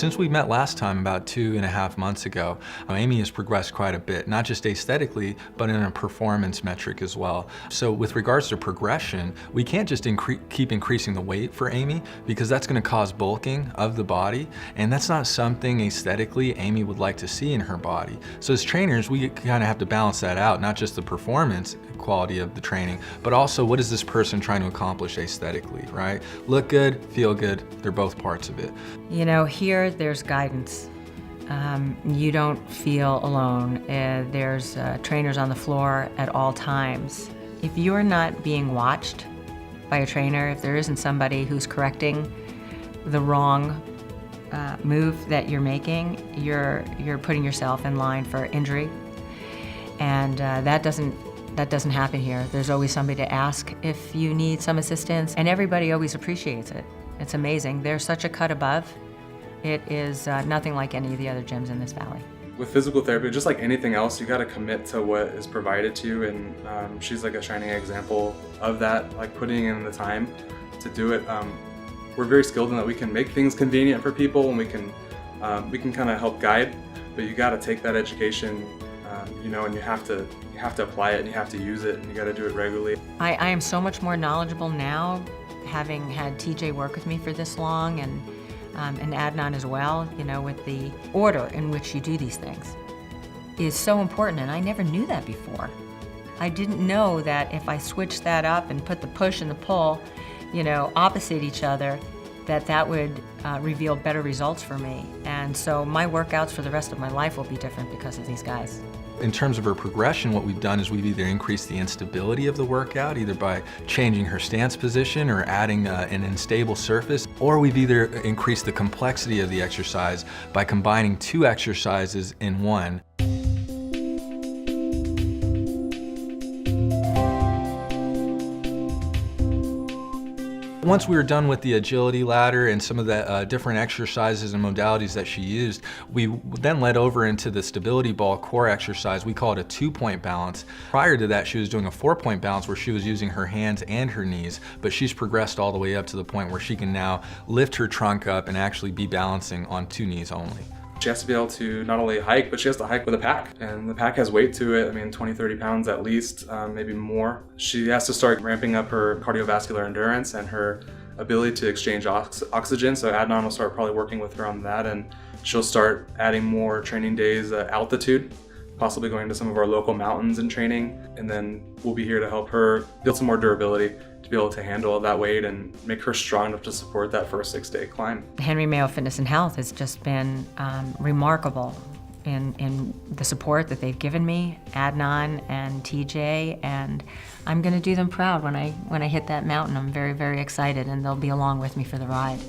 Since we met last time about 2.5 months ago, Amy has progressed quite a bit, not just aesthetically, but in a performance metric as well. So with regards to progression, we can't just keep increasing the weight for Amy, because that's going to cause bulking of the body, and that's not something aesthetically Amy would like to see in her body. So as trainers, we kind of have to balance that out, not just the performance quality of the training, but also what is this person trying to accomplish aesthetically, right? Look good, feel good, they're both parts of it. You know, here there's guidance. You don't feel alone. There's trainers on the floor at all times. If you're not being watched by a trainer, if there isn't somebody who's correcting the wrong move that you're making, you're putting yourself in line for injury. And that doesn't happen here. There's always somebody to ask if you need some assistance, and everybody always appreciates it. It's amazing. They're such a cut above. It is nothing like any of the other gyms in this valley. With physical therapy, just like anything else, you got to commit to what is provided to you, and she's like a shining example of that, like putting in the time to do it. We're very skilled in that we can make things convenient for people, and we can kind of help guide, but you got to take that education, you know, and you have to apply it, and you have to use it, and you got to do it regularly. I am so much more knowledgeable now, having had TJ work with me for this long, and Adnan as well, you know, with the order in which you do these things is so important, and I never knew that before. I didn't know that if I switched that up and put the push and the pull, you know, opposite each other, that would reveal better results for me. And so my workouts for the rest of my life will be different because of these guys. In terms of her progression, what we've done is we've either increased the instability of the workout, either by changing her stance position or adding an unstable surface, or we've either increased the complexity of the exercise by combining 2 exercises in one. Once we were done with the agility ladder and some of the different exercises and modalities that she used, we then led over into the stability ball core exercise. We call it a 2-point balance. Prior to that, she was doing a 4-point balance where she was using her hands and her knees, but she's progressed all the way up to the point where she can now lift her trunk up and actually be balancing on 2 knees only. She has to be able to not only hike, but she has to hike with a pack. And the pack has weight to it, I mean 20, 30 pounds at least, maybe more. She has to start ramping up her cardiovascular endurance and her ability to exchange oxygen. So Adnan will start probably working with her on that, and she'll start adding more training days altitude, possibly going to some of our local mountains and training. And then we'll be here to help her build some more durability to be able to handle that weight and make her strong enough to support that first 6-day climb. Henry Mayo Fitness and Health has just been remarkable in the support that they've given me, Adnan and TJ, and I'm going to do them proud when I hit that mountain. I'm very, very excited, and they'll be along with me for the ride.